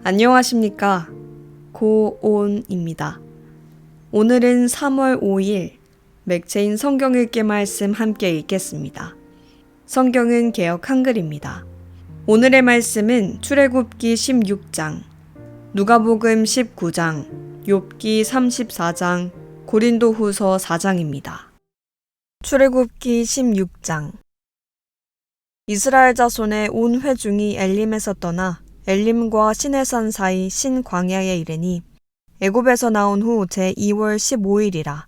안녕하십니까. 고온입니다. 오늘은 3월 5일 맥체인 성경 읽기 말씀 함께 읽겠습니다. 성경은 개역 한글입니다. 오늘의 말씀은 출애굽기 16장, 누가복음 19장, 욥기 34장, 고린도후서 4장입니다. 출애굽기 16장. 이스라엘 자손의 온 회중이 엘림에서 떠나 엘림과 시내산 사이 신광야에 이르니 애굽에서 나온 후 제2월 15일이라.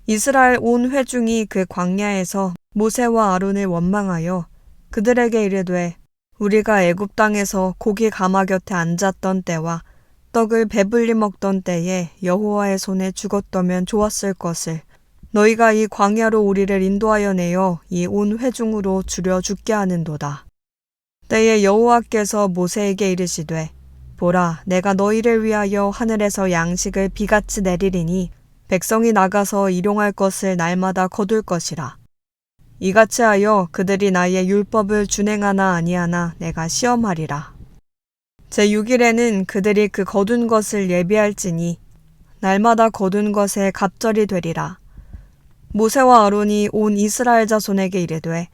이스라엘 온 회중이 그 광야에서 모세와 아론을 원망하여 그들에게 이르되 우리가 애굽 땅에서 고기 가마 곁에 앉았던 때와 떡을 배불리 먹던 때에 여호와의 손에 죽었더면 좋았을 것을 너희가 이 광야로 우리를 인도하여 내어 이 온 회중으로 줄여 죽게 하는도다. 때에 여호와께서 모세에게 이르시되 보라, 내가 너희를 위하여 하늘에서 양식을 비같이 내리리니 백성이 나가서 일용할 것을 날마다 거둘 것이라. 이같이 하여 그들이 나의 율법을 준행하나 아니하나 내가 시험하리라. 제6일에는 그들이 그 거둔 것을 예비할지니 날마다 거둔 것에 갑절이 되리라. 모세와 아론이 온 이스라엘 자손에게 이르되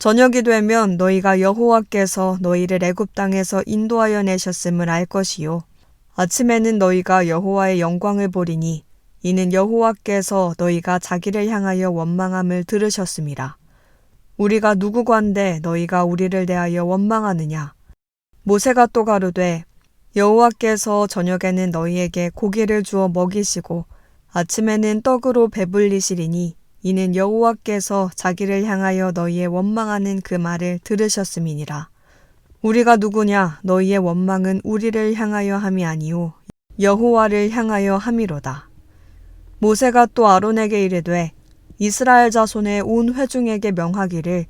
저녁이 되면 너희가 여호와께서 너희를 애굽 땅에서 인도하여 내셨음을 알 것이요. 아침에는 너희가 여호와의 영광을 보리니 이는 여호와께서 너희가 자기를 향하여 원망함을 들으셨음이라. 우리가 누구관데 너희가 우리를 대하여 원망하느냐. 모세가 또 가로되 여호와께서 저녁에는 너희에게 고기를 주어 먹이시고 아침에는 떡으로 배불리시리니 이는 여호와께서 자기를 향하여 너희의 원망하는 그 말을 들으셨음이니라. 우리가 누구냐? 너희의 원망은 우리를 향하여 함이 아니오 여호와를 향하여 함이로다. 모세가 또 아론에게 이르되 이스라엘 자손의 온 회중에게 명하기를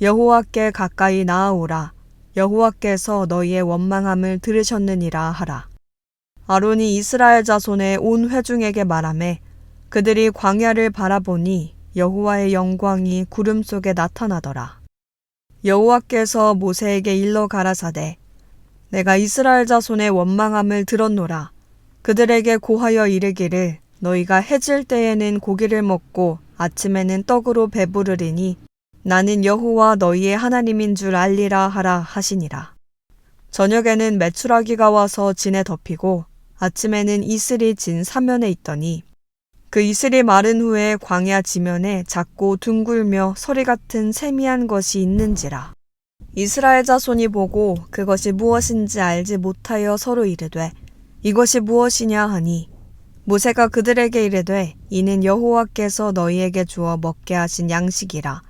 여호와께 가까이 나아오라. 여호와께서 너희의 원망함을 들으셨느니라 하라. 아론이 이스라엘 자손의 온 회중에게 말하매 그들이 광야를 바라보니 여호와의 영광이 구름 속에 나타나더라. 여호와께서 모세에게 일러 가라사대 내가 이스라엘 자손의 원망함을 들었노라. 그들에게 고하여 이르기를 너희가 해질 때에는 고기를 먹고 아침에는 떡으로 배부르리니 나는 여호와 너희의 하나님인 줄 알리라 하라 하시니라. 저녁에는 메추라기가 와서 진에 덮이고 아침에는 이슬이 진 사면에 있더니 그 이슬이 마른 후에 광야 지면에 작고 둥글며 서리 같은 세미한 것이 있는지라. 이스라엘 자손이 보고 그것이 무엇인지 알지 못하여 서로 이르되 이것이 무엇이냐 하니 모세가 그들에게 이르되 이는 여호와께서 너희에게 주어 먹게 하신 양식이라.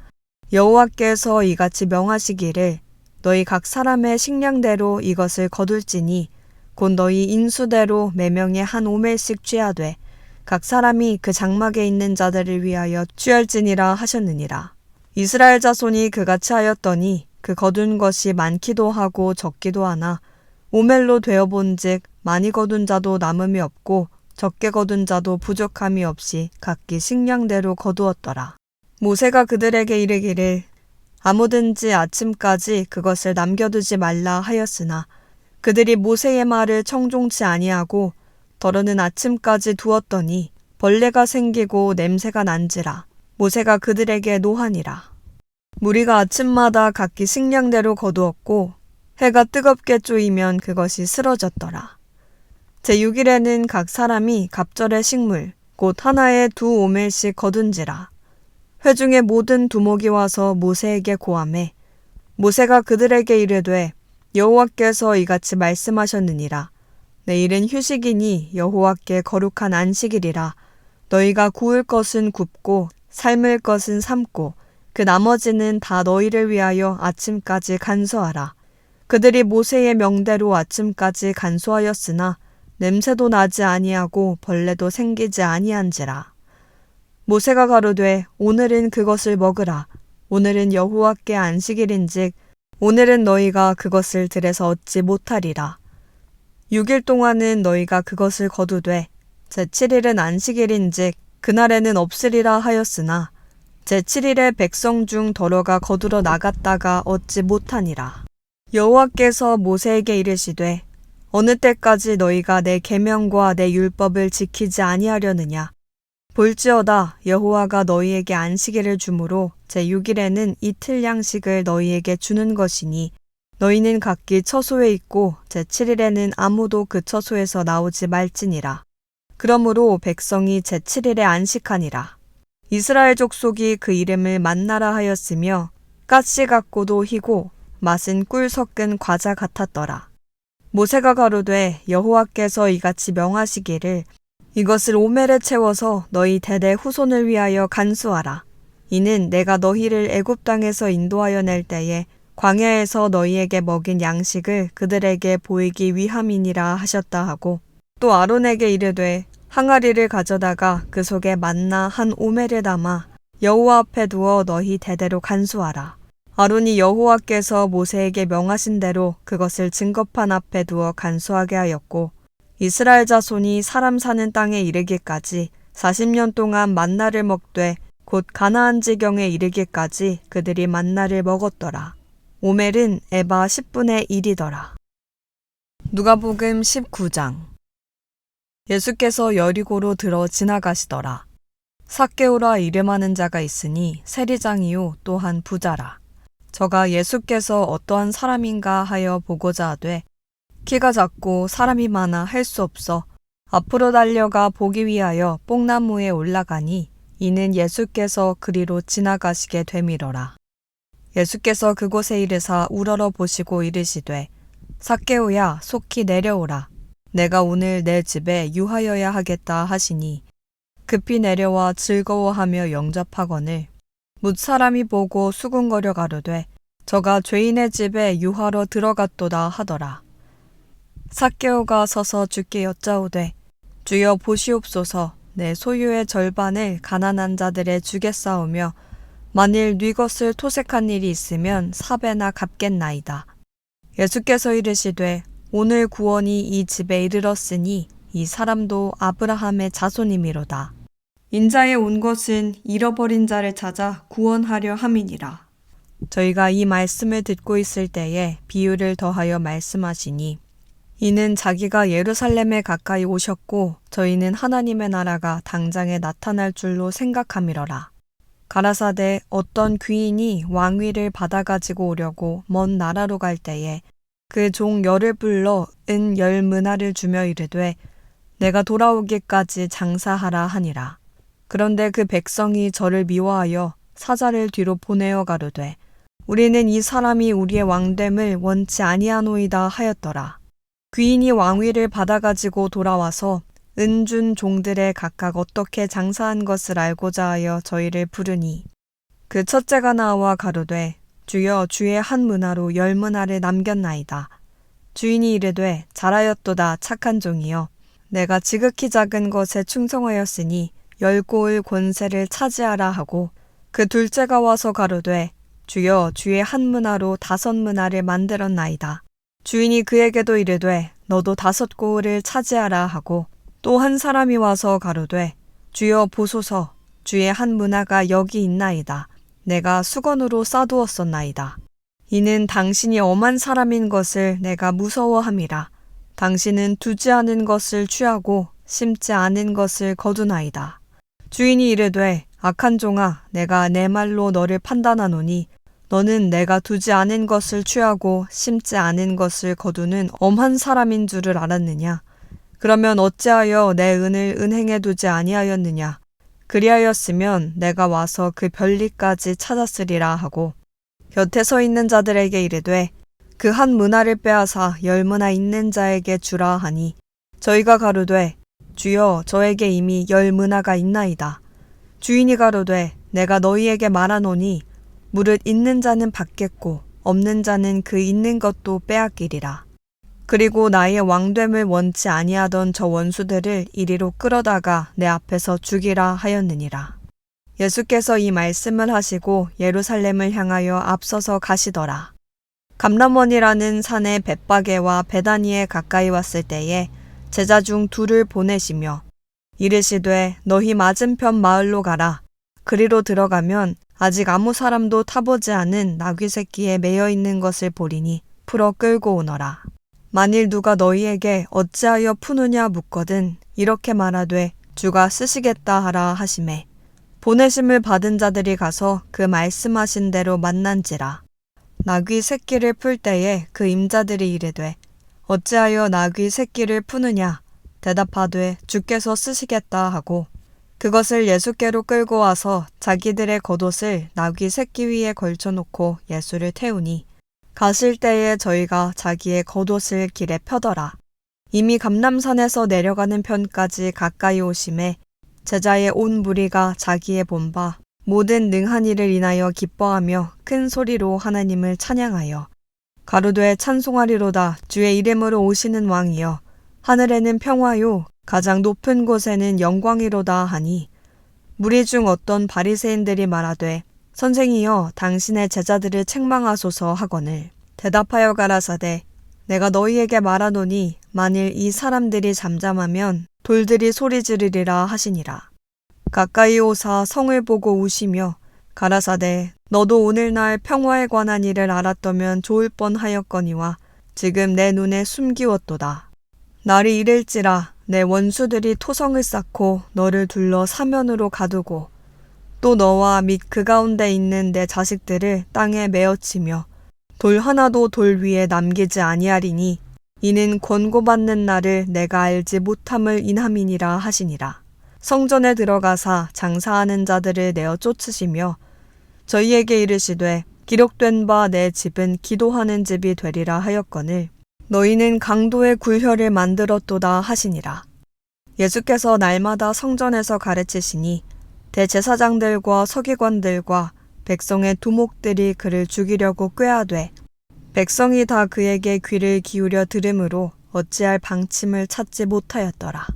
여호와께서 이같이 명하시기를 너희 각 사람의 식량대로 이것을 거둘지니 곧 너희 인수대로 매명에 한 오멜씩 취하되 각 사람이 그 장막에 있는 자들을 위하여 취할지니라 하셨느니라. 이스라엘 자손이 그같이 하였더니 그 거둔 것이 많기도 하고 적기도 하나 오멜로 되어본즉 많이 거둔 자도 남음이 없고 적게 거둔 자도 부족함이 없이 각기 식량대로 거두었더라. 모세가 그들에게 이르기를 아무든지 아침까지 그것을 남겨두지 말라 하였으나 그들이 모세의 말을 청종치 아니하고 더러는 아침까지 두었더니 벌레가 생기고 냄새가 난지라. 모세가 그들에게 노하니라. 무리가 아침마다 각기 식량대로 거두었고 해가 뜨겁게 쪼이면 그것이 쓰러졌더라. 제6일에는 각 사람이 갑절의 식물 곧 하나에 2오멜씩 거둔지라. 회중의 모든 두목이 와서 모세에게 고하매 모세가 그들에게 이르되 여호와께서 이같이 말씀하셨느니라. 내일은 휴식이니 여호와께 거룩한 안식일이라. 너희가 구울 것은 굽고 삶을 것은 삶고 그 나머지는 다 너희를 위하여 아침까지 간수하라. 그들이 모세의 명대로 아침까지 간수하였으나 냄새도 나지 아니하고 벌레도 생기지 아니한지라. 모세가 가로되 오늘은 그것을 먹으라. 오늘은 여호와께 안식일인즉 오늘은 너희가 그것을 들에서 얻지 못하리라. 6일 동안은 너희가 그것을 거두되 제7일은 안식일인즉 그날에는 없으리라 하였으나 제7일에 백성 중 더러가 거두러 나갔다가 얻지 못하니라. 여호와께서 모세에게 이르시되 어느 때까지 너희가 내 계명과 내 율법을 지키지 아니하려느냐? 볼지어다 여호와가 너희에게 안식일을 주므로 제6일에는 이틀 양식을 너희에게 주는 것이니 너희는 각기 처소에 있고 제7일에는 아무도 그 처소에서 나오지 말지니라. 그러므로 백성이 제7일에 안식하니라. 이스라엘 족속이 그 이름을 만나라 하였으며 가시 같고도 희고 맛은 꿀 섞은 과자 같았더라. 모세가 가로되 여호와께서 이같이 명하시기를 이것을 오멜에 채워서 너희 대대 후손을 위하여 간수하라. 이는 내가 너희를 애굽 땅에서 인도하여 낼 때에 광야에서 너희에게 먹인 양식을 그들에게 보이기 위함이니라 하셨다 하고 또 아론에게 이르되 항아리를 가져다가 그 속에 만나 한 오멜을 담아 여호와 앞에 두어 너희 대대로 간수하라. 아론이 여호와께서 모세에게 명하신 대로 그것을 증거판 앞에 두어 간수하게 하였고 이스라엘 자손이 사람 사는 땅에 이르기까지 40년 동안 만나를 먹되 곧 가나안 지경에 이르기까지 그들이 만나를 먹었더라. 오멜은 에바 10분의 1이더라. 누가복음 19장. 예수께서 여리고로 들어 지나가시더라. 삭개오라 이름하는 자가 있으니 세리장이요 또한 부자라. 저가 예수께서 어떠한 사람인가 하여 보고자 하되 키가 작고 사람이 많아 할 수 없어 앞으로 달려가 보기 위하여 뽕나무에 올라가니 이는 예수께서 그리로 지나가시게 되밀어라. 예수께서 그곳에 이르사 우러러 보시고 이르시되 삭개오야 속히 내려오라. 내가 오늘 내 집에 유하여야 하겠다 하시니 급히 내려와 즐거워하며 영접하거늘 뭇 사람이 보고 수군거려 가로되 저가 죄인의 집에 유하러 들어갔도다 하더라. 삭개오가 서서 주께 여짜오되 주여 보시옵소서 내 소유의 절반을 가난한 자들에 주겠사오며 만일 네 것을 토색한 일이 있으면 4배나 갚겠나이다. 예수께서 이르시되 오늘 구원이 이 집에 이르렀으니 이 사람도 아브라함의 자손이미로다. 인자에 온 것은 잃어버린 자를 찾아 구원하려 함이니라. 저희가 이 말씀을 듣고 있을 때에 비유를 더하여 말씀하시니 이는 자기가 예루살렘에 가까이 오셨고 저희는 하나님의 나라가 당장에 나타날 줄로 생각함이러라. 가라사대 어떤 귀인이 왕위를 받아가지고 오려고 먼 나라로 갈 때에 그 종 10을 불러 은 10 주며 이르되 내가 돌아오기까지 장사하라 하니라. 그런데 그 백성이 저를 미워하여 사자를 뒤로 보내어 가로되 우리는 이 사람이 우리의 왕됨을 원치 아니하노이다 하였더라. 귀인이 왕위를 받아가지고 돌아와서 은준 종들의 각각 어떻게 장사한 것을 알고자 하여 저희를 부르니 그 첫째가 나와 가로되 주여 주의 한 문화로 10문화를 남겼나이다. 주인이 이르되 잘하였도다 착한 종이여 내가 지극히 작은 것에 충성하였으니 10고을 권세를 차지하라 하고 그 둘째가 와서 가로되 주여 주의 한 문화로 5문화를 만들었나이다. 주인이 그에게도 이르되 너도 5고을을 차지하라 하고 또 한 사람이 와서 가로되 주여 보소서 주의 한 문화가 여기 있나이다. 내가 수건으로 싸두었었나이다. 이는 당신이 엄한 사람인 것을 내가 무서워함이라. 당신은 두지 않은 것을 취하고 심지 않은 것을 거두나이다. 주인이 이르되 악한 종아 내가 내 말로 너를 판단하노니 너는 내가 두지 않은 것을 취하고 심지 않은 것을 거두는 엄한 사람인 줄을 알았느냐? 그러면 어찌하여 내 은을 은행에 두지 아니하였느냐? 그리하였으면 내가 와서 그 별리까지 찾았으리라 하고 곁에 서 있는 자들에게 이르되 그 한 문화를 빼앗아 10문화 있는 자에게 주라 하니 저희가 가로되 주여 저에게 이미 10문화가 있나이다. 주인이 가로되 내가 너희에게 말하노니 무릇 있는 자는 받겠고 없는 자는 그 있는 것도 빼앗기리라. 그리고 나의 왕됨을 원치 아니하던 저 원수들을 이리로 끌어다가 내 앞에서 죽이라 하였느니라. 예수께서 이 말씀을 하시고 예루살렘을 향하여 앞서서 가시더라. 감람원이라는 산에 벳바게와 베다니에 가까이 왔을 때에 제자 중 2를 보내시며 이르시되 너희 맞은편 마을로 가라. 그리로 들어가면 아직 아무 사람도 타보지 않은 나귀 새끼에 매여 있는 것을 보리니 풀어 끌고 오너라. 만일 누가 너희에게 어찌하여 푸느냐 묻거든 이렇게 말하되 주가 쓰시겠다 하라 하시매 보내심을 받은 자들이 가서 그 말씀하신 대로 만난지라. 나귀 새끼를 풀 때에 그 임자들이 이르되 어찌하여 나귀 새끼를 푸느냐 대답하되 주께서 쓰시겠다 하고 그것을 예수께로 끌고 와서 자기들의 겉옷을 나귀 새끼 위에 걸쳐놓고 예수를 태우니 가실 때에 저희가 자기의 겉옷을 길에 펴더라. 이미 감람산에서 내려가는 편까지 가까이 오심에 제자의 온 무리가 자기의 본바 모든 능한 일을 인하여 기뻐하며 큰 소리로 하나님을 찬양하여 가로되 찬송하리로다 주의 이름으로 오시는 왕이여 하늘에는 평화요 가장 높은 곳에는 영광이로다 하니 무리 중 어떤 바리새인들이 말하되 선생이여 당신의 제자들을 책망하소서 하거늘 대답하여 가라사대 내가 너희에게 말하노니 만일 이 사람들이 잠잠하면 돌들이 소리 지르리라 하시니라. 가까이 오사 성을 보고 우시며 가라사대 너도 오늘날 평화에 관한 일을 알았더면 좋을 뻔하였거니와 지금 내 눈에 숨기웠도다. 날이 이를지라 내 원수들이 토성을 쌓고 너를 둘러 사면으로 가두고 또 너와 및 그 가운데 있는 내 자식들을 땅에 메어치며 돌 하나도 돌 위에 남기지 아니하리니 이는 권고받는 날을 내가 알지 못함을 인함이니라 하시니라. 성전에 들어가사 장사하는 자들을 내어 쫓으시며 저희에게 이르시되 기록된 바 내 집은 기도하는 집이 되리라 하였거늘 너희는 강도의 굴혈을 만들었도다 하시니라. 예수께서 날마다 성전에서 가르치시니 대제사장들과 서기관들과 백성의 두목들이 그를 죽이려고 꾀하되 백성이 다 그에게 귀를 기울여 들으므로 어찌할 방침을 찾지 못하였더라.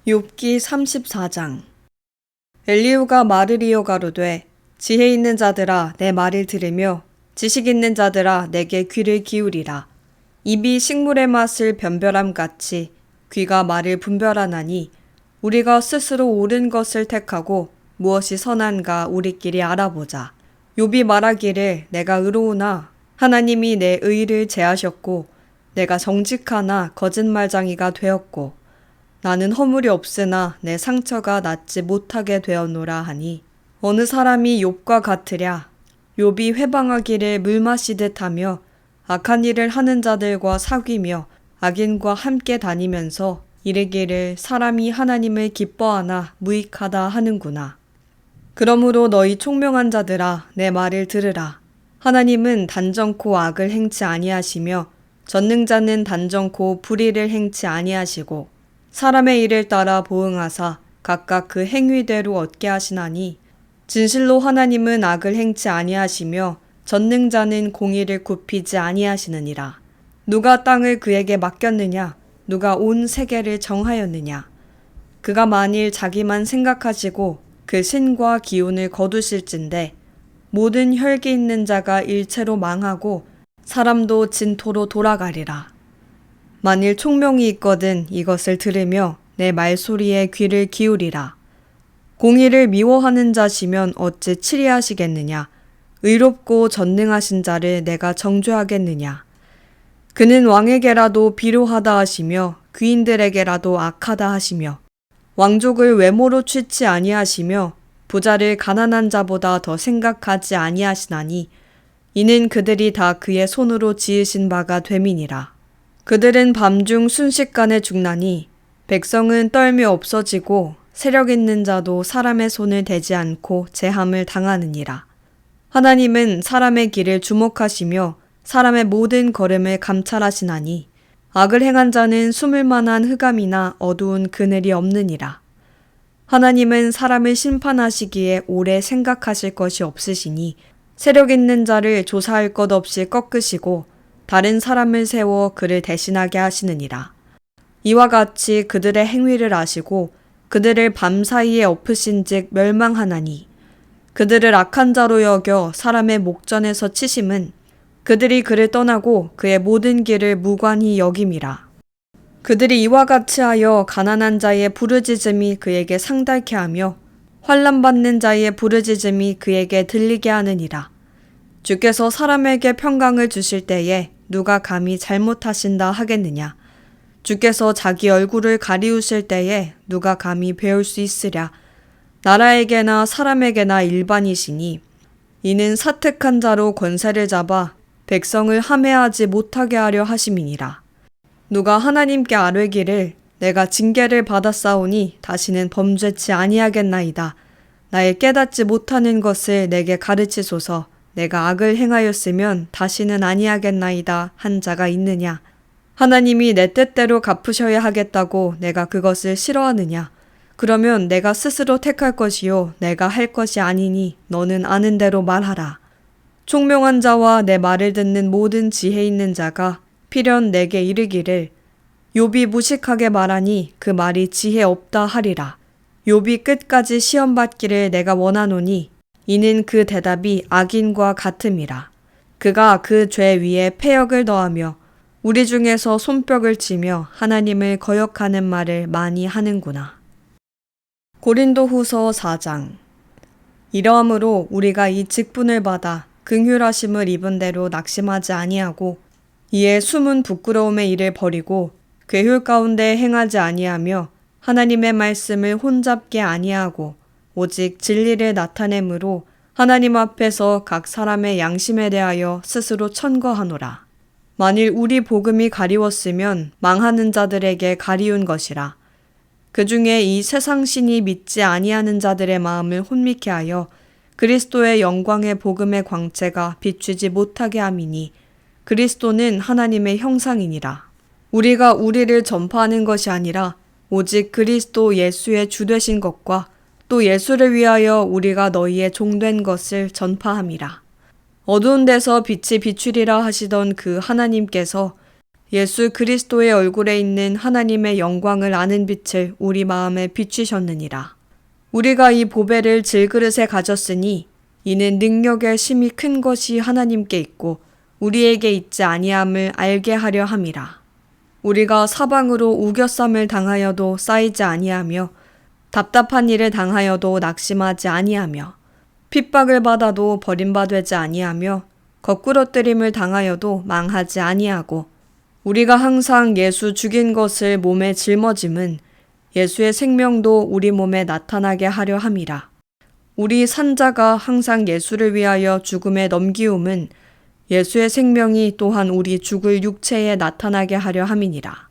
욥기 34장. 엘리후가 말을 이어 가로되 지혜 있는 자들아 내 말을 들으며 지식 있는 자들아 내게 귀를 기울이라. 입이 식물의 맛을 변별함 같이 귀가 말을 분별하나니 우리가 스스로 옳은 것을 택하고 무엇이 선한가 우리끼리 알아보자. 욥이 말하기를 내가 의로우나 하나님이 내 의를 제하셨고 내가 정직하나 거짓말장이가 되었고 나는 허물이 없으나 내 상처가 낫지 못하게 되었노라 하니 어느 사람이 욥과 같으랴. 욥이 회방하기를 물 마시듯 하며 악한 일을 하는 자들과 사귀며 악인과 함께 다니면서 이르기를 사람이 하나님을 기뻐하나 무익하다 하는구나. 그러므로 너희 총명한 자들아 내 말을 들으라. 하나님은 단정코 악을 행치 아니하시며 전능자는 단정코 불의를 행치 아니하시고 사람의 일을 따라 보응하사 각각 그 행위대로 얻게 하시나니 진실로 하나님은 악을 행치 아니하시며 전능자는 공의를 굽히지 아니하시느니라. 누가 땅을 그에게 맡겼느냐? 누가 온 세계를 정하였느냐? 그가 만일 자기만 생각하시고 그 신과 기운을 거두실진데 모든 혈기 있는 자가 일체로 망하고 사람도 진토로 돌아가리라. 만일 총명이 있거든 이것을 들으며 내 말소리에 귀를 기울이라. 공의를 미워하는 자시면 어찌 치리하시겠느냐? 의롭고 전능하신 자를 내가 정죄하겠느냐? 그는 왕에게라도 비료하다 하시며 귀인들에게라도 악하다 하시며 왕족을 외모로 취치 아니하시며 부자를 가난한 자보다 더 생각하지 아니하시나니 이는 그들이 다 그의 손으로 지으신 바가 됨이니라. 그들은 밤중 순식간에 죽나니 백성은 떨며 없어지고 세력 있는 자도 사람의 손을 대지 않고 제함을 당하느니라. 하나님은 사람의 길을 주목하시며 사람의 모든 걸음을 감찰하시나니 악을 행한 자는 숨을 만한 흑암이나 어두운 그늘이 없느니라. 하나님은 사람을 심판하시기에 오래 생각하실 것이 없으시니 세력 있는 자를 조사할 것 없이 꺾으시고 다른 사람을 세워 그를 대신하게 하시느니라. 이와 같이 그들의 행위를 아시고 그들을 밤사이에 엎으신즉 멸망하나니 그들을 악한 자로 여겨 사람의 목전에서 치심은 그들이 그를 떠나고 그의 모든 길을 무관히 여김이라. 그들이 이와 같이 하여 가난한 자의 부르짖음이 그에게 상달케 하며 환난받는 자의 부르짖음이 그에게 들리게 하느니라. 주께서 사람에게 평강을 주실 때에 누가 감히 잘못하신다 하겠느냐? 주께서 자기 얼굴을 가리우실 때에 누가 감히 배울 수 있으랴? 나라에게나 사람에게나 일반이시니 이는 사특한 자로 권세를 잡아 백성을 함해하지 못하게 하려 하심이니라. 누가 하나님께 아뢰기를 내가 징계를 받았사오니 다시는 범죄치 아니하겠나이다. 나의 깨닫지 못하는 것을 내게 가르치소서. 내가 악을 행하였으면 다시는 아니하겠나이다 한 자가 있느냐? 하나님이 내 뜻대로 갚으셔야 하겠다고 내가 그것을 싫어하느냐? 그러면 내가 스스로 택할 것이요 내가 할 것이 아니니 너는 아는 대로 말하라. 총명한 자와 내 말을 듣는 모든 지혜 있는 자가 필연 내게 이르기를 욥이 무식하게 말하니 그 말이 지혜 없다 하리라. 욥이 끝까지 시험받기를 내가 원하노니 이는 그 대답이 악인과 같음이라. 그가 그 죄 위에 패역을 더하며 우리 중에서 손뼉을 치며 하나님을 거역하는 말을 많이 하는구나. 고린도후서 4장. 이러함으로 우리가 이 직분을 받아 긍휼하심을 입은 대로 낙심하지 아니하고 이에 숨은 부끄러움의 일을 버리고 괴휼 가운데 행하지 아니하며 하나님의 말씀을 혼잡게 아니하고 오직 진리를 나타내므로 하나님 앞에서 각 사람의 양심에 대하여 스스로 천거하노라. 만일 우리 복음이 가리웠으면 망하는 자들에게 가리운 것이라. 그 중에 이 세상 신이 믿지 아니하는 자들의 마음을 혼미케 하여 그리스도의 영광의 복음의 광채가 비추지 못하게 함이니 그리스도는 하나님의 형상이니라. 우리가 우리를 전파하는 것이 아니라 오직 그리스도 예수의 주되신 것과 또 예수를 위하여 우리가 너희의 종된 것을 전파함이라. 어두운 데서 빛이 비추리라 하시던 그 하나님께서 예수 그리스도의 얼굴에 있는 하나님의 영광을 아는 빛을 우리 마음에 비추셨느니라. 우리가 이 보배를 질그릇에 가졌으니 이는 능력의 심히 큰 것이 하나님께 있고 우리에게 있지 아니함을 알게 하려 함이라. 우리가 사방으로 우겨쌈을 당하여도 쌓이지 아니하며 답답한 일을 당하여도 낙심하지 아니하며 핍박을 받아도 버림받지 아니하며 거꾸러뜨림을 당하여도 망하지 아니하고 우리가 항상 예수 죽인 것을 몸에 짊어짐은 예수의 생명도 우리 몸에 나타나게 하려 함이라. 우리 산자가 항상 예수를 위하여 죽음에 넘기움은 예수의 생명이 또한 우리 죽을 육체에 나타나게 하려 함이니라.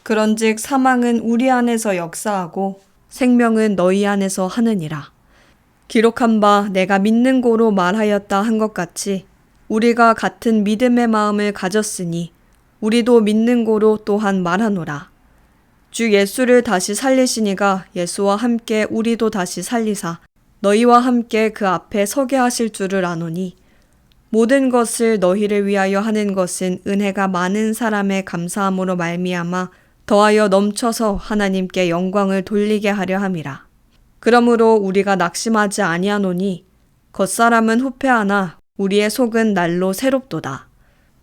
그런즉 사망은 우리 안에서 역사하고 생명은 너희 안에서 하느니라. 기록한 바 내가 믿는 고로 말하였다 한 것 같이 우리가 같은 믿음의 마음을 가졌으니 우리도 믿는 고로 또한 말하노라. 주 예수를 다시 살리시니가 예수와 함께 우리도 다시 살리사 너희와 함께 그 앞에 서게 하실 줄을 아노니 모든 것을 너희를 위하여 하는 것은 은혜가 많은 사람의 감사함으로 말미암아 더하여 넘쳐서 하나님께 영광을 돌리게 하려 함이라. 그러므로 우리가 낙심하지 아니하노니 겉사람은 후패하나 우리의 속은 날로 새롭도다.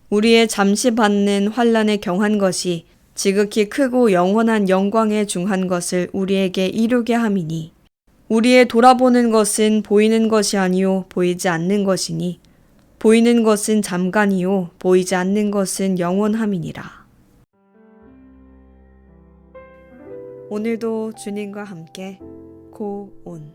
우리의 잠시 받는 환난에 경한 것이 지극히 크고 영원한 영광에 중한 것을 우리에게 이루게 함이니 우리의 돌아보는 것은 보이는 것이 아니요 보이지 않는 것이니 보이는 것은 잠깐이요 보이지 않는 것은 영원함이니라. 오늘도 주님과 함께 고온.